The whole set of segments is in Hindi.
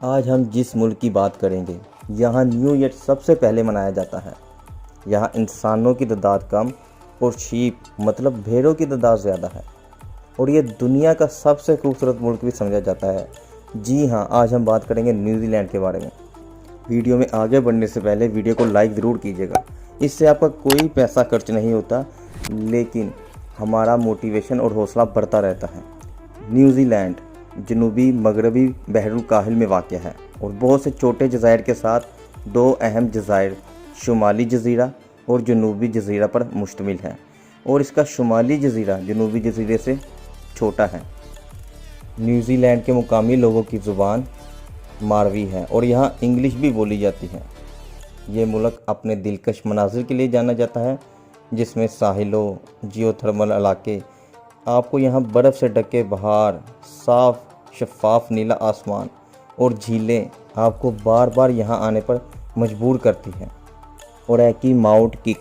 आज हम जिस मुल्क की बात करेंगे, यहाँ न्यू ईयर सबसे पहले मनाया जाता है। यहाँ इंसानों की तादाद कम और शीप मतलब भेड़ों की तादाद ज़्यादा है और ये दुनिया का सबसे खूबसूरत मुल्क भी समझा जाता है। जी हाँ, आज हम बात करेंगे न्यूजीलैंड के बारे में। वीडियो में आगे बढ़ने से पहले वीडियो को लाइक ज़रूर कीजिएगा। इससे आपका कोई पैसा खर्च नहीं होता, लेकिन हमारा मोटिवेशन और हौसला बढ़ता रहता है। न्यूजीलैंड जनूबी मगरबी बहरुल काहिल में वाक़ है और बहुत से छोटे जज़ायर के साथ दो अहम जज़ायर शुमाली जज़ीरा और जनूबी जज़ीरा पर मुश्तमिल है और इसका शुमाली जज़ीरा जनूबी जज़ीरे से छोटा है। न्यूजीलैंड के मुकामी लोगों की ज़ुबान मारवी है और यहाँ इंग्लिश भी बोली जाती है। ये मुल्क अपने दिलकश मनाजिर के लिए जाना जाता है, जिसमें साहिलों, जियोथर्मल इलाके, आपको यहाँ बर्फ़ से ढके पहाड़, साफ़ शफाफ नीला आसमान और झीलें आपको बार बार यहाँ आने पर मजबूर करती हैं। और है कि माउंट किक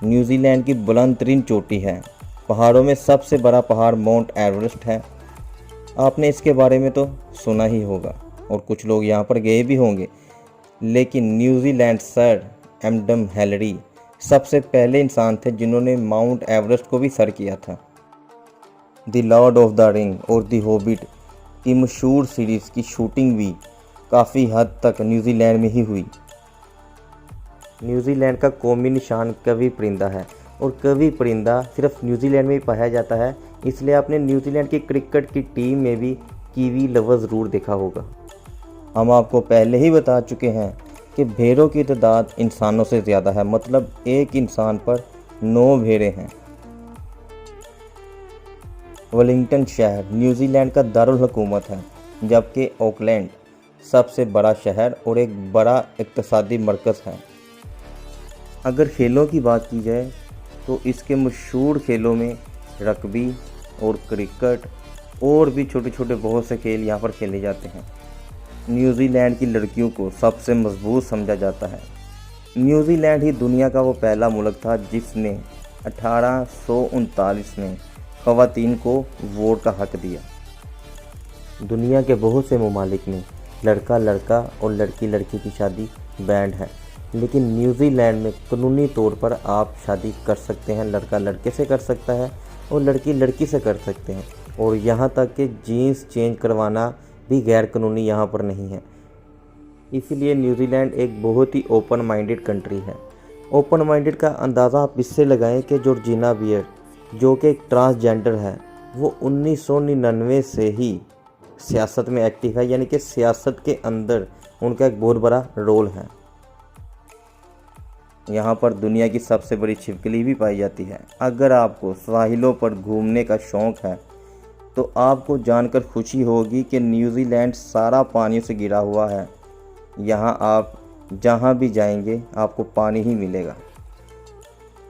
न्यूजीलैंड की बुलंद तरीन चोटी है। पहाड़ों में सबसे बड़ा पहाड़ माउंट एवरेस्ट है। आपने इसके बारे में तो सुना ही होगा और कुछ लोग यहाँ पर गए भी होंगे, लेकिन न्यूजीलैंड सर एडम हिलरी सबसे पहले इंसान थे जिन्होंने माउंट एवरेस्ट को भी सर किया था। The Lord of the ring और द हॉबिट की मशहूर सीरीज़ की शूटिंग भी काफ़ी हद तक न्यूजीलैंड में ही हुई। न्यूजीलैंड का कौमी निशान कवी परिंदा है और कवी परिंदा सिर्फ न्यूजीलैंड में ही पाया जाता है, इसलिए आपने न्यूजीलैंड की क्रिकेट की टीम में भी कीवी लवर ज़रूर देखा होगा। हम आपको पहले ही बता चुके हैं कि भेड़ों की तादाद इंसानों से ज़्यादा है, मतलब एक इंसान पर 9 भेड़ें हैं। वेलिंगटन शहर न्यूजीलैंड का दारुल हुकूमत है, जबकि ऑकलैंड सबसे बड़ा शहर और एक बड़ा इक़्तिसादी मरकज़ है। अगर खेलों की बात की जाए तो इसके मशहूर खेलों में रग्बी और क्रिकेट और भी छोटे छोटे बहुत से खेल यहाँ पर खेले जाते हैं। न्यूजीलैंड की लड़कियों को सबसे मजबूत समझा जाता है। न्यूजीलैंड ही दुनिया का वो पहला मुल्क था जिसने 1839 में ख़वातीन को वोट का हक दिया। दुनिया के बहुत से ममालिक में लड़का लड़का और लड़की लड़की की शादी बैंड है, लेकिन न्यूजीलैंड में कानूनी तौर पर आप शादी कर सकते हैं, लड़का लड़के से कर सकता है और लड़की लड़की से कर सकते हैं, और यहाँ तक कि जीन्स चेंज करवाना भी गैर कानूनी यहाँ पर नहीं है। इसीलिए न्यूजीलैंड एक बहुत ही ओपन माइंडेड कंट्री है। ओपन माइंडेड का अंदाज़ा आप इससे लगाएं कि जॉर्जिना बियर, जो कि एक ट्रांसजेंडर है, वो 1999 से ही सियासत में एक्टिव है, यानी कि सियासत के अंदर उनका एक बहुत बड़ा रोल है। यहाँ पर दुनिया की सबसे बड़ी छिपकली भी पाई जाती है। अगर आपको साहिलों पर घूमने का शौक़ है तो आपको जानकर खुशी होगी कि न्यूजीलैंड सारा पानी से घिरा हुआ है। यहाँ आप जहाँ भी जाएंगे आपको पानी ही मिलेगा।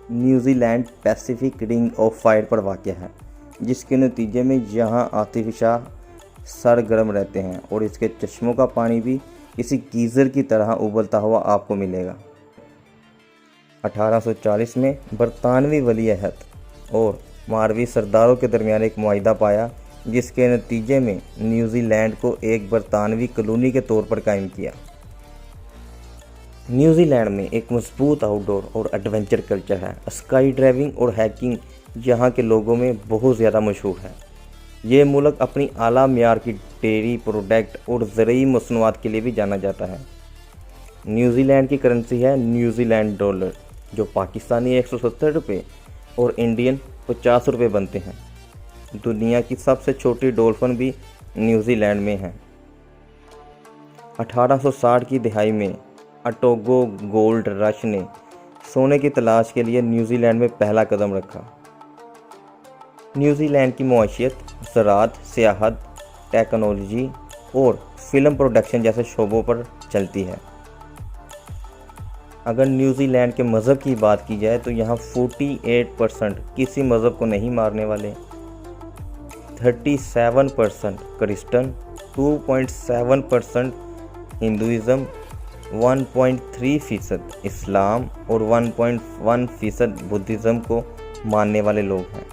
New Zealand Pacific ring of fire पर वाक़ है, जिसके नतीजे में यहाँ आतिशबाज़ सरगर्म रहते हैं और इसके चश्मों का पानी भी किसी गीज़र की तरह उबलता हुआ आपको मिलेगा। 1840 में बरतानवी वली अहद और मारवी सरदारों के दरमियान एक मुआहिदा पाया, जिसके नतीजे में न्यूजीलैंड को एक बरतानवी कॉलोनी के तौर पर कायम किया। न्यूजीलैंड में एक मजबूत आउटडोर और एडवेंचर कल्चर है। स्काई ड्राइविंग और हैकिंग यहाँ के लोगों में बहुत ज़्यादा मशहूर है। ये मुल्क अपनी आला मियार की डेयरी प्रोडक्ट और ज़रूरी मसनूआत के लिए भी जाना जाता है। न्यूजीलैंड की करेंसी है न्यूजीलैंड डॉलर, जो पाकिस्तानी 170 रुपये और इंडियन 50 रुपये बनते हैं। दुनिया की सबसे छोटी डॉल्फिन भी न्यूजीलैंड में है। 1860 की दहाई में अटोगो गोल्ड रश ने सोने की तलाश के लिए न्यूजीलैंड में पहला कदम रखा। न्यूजीलैंड की मुआशियत ज़राअत, सियाहत, टेक्नोलॉजी और फिल्म प्रोडक्शन जैसे शोबों पर चलती है। अगर न्यूजीलैंड के मज़हब की बात की जाए तो यहाँ 48% किसी मज़हब को नहीं मारने वाले, 37% क्रिश्चन, 2.7% हिंदुइज़म, 1.3% इस्लाम और 1.1% बुद्धिज़्म को मानने वाले लोग हैं।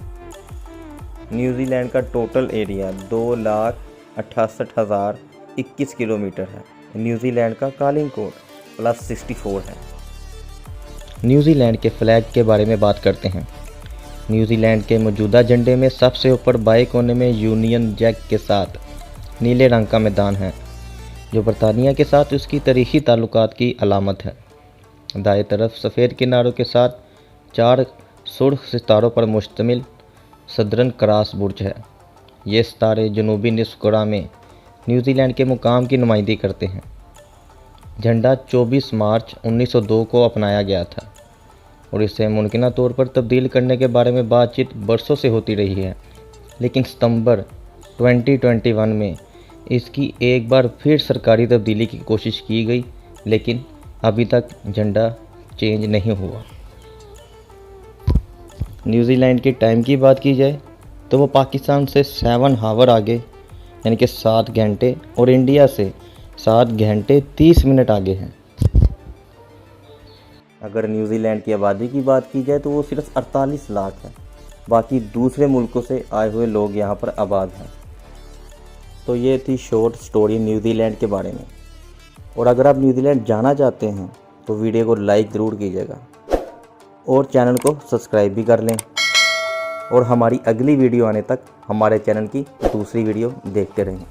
न्यूजीलैंड का टोटल एरिया 2,68,021 किलोमीटर है। न्यूजीलैंड का कॉलिंग कोड +64 है। न्यूजीलैंड के फ्लैग के बारे में बात करते हैं। न्यूजीलैंड के मौजूदा झंडे में सबसे ऊपर बाएं कोने में यूनियन जैक के साथ नीले रंग का मैदान है, जो बरतानिया के साथ उसकी तारीखी ताल्लुकात की अलामत है। दाएं तरफ सफ़ेद किनारों के साथ 4 सुर्ख सितारों पर मुश्तमिल सदर्न क्रॉस बुर्ज है। ये सितारे जनूबी निसफ कुरा में न्यूजीलैंड के मुकाम की नुमाइंदगी करते हैं। झंडा 24 मार्च 1902 को अपनाया गया था और इसे मुमकिन तौर पर तब्दील करने के बारे में बातचीत बरसों से होती रही है, लेकिन सितंबर 2021 में इसकी एक बार फिर सरकारी तब्दीली की कोशिश की गई, लेकिन अभी तक झंडा चेंज नहीं हुआ। न्यूजीलैंड के टाइम की बात की जाए तो वो पाकिस्तान से 7 आवर आगे यानी कि 7 घंटे और इंडिया से 7 घंटे 30 मिनट आगे हैं। अगर न्यूजीलैंड की आबादी की बात की जाए तो वो सिर्फ 48 लाख है। बाकी दूसरे मुल्कों से आए हुए लोग यहाँ पर आबाद हैं। तो ये थी शॉर्ट स्टोरी न्यूजीलैंड के बारे में। और अगर आप न्यूजीलैंड जाना चाहते हैं तो वीडियो को लाइक ज़रूर कीजिएगा और चैनल को सब्सक्राइब भी कर लें। और हमारी अगली वीडियो आने तक हमारे चैनल की दूसरी वीडियो देखते रहें।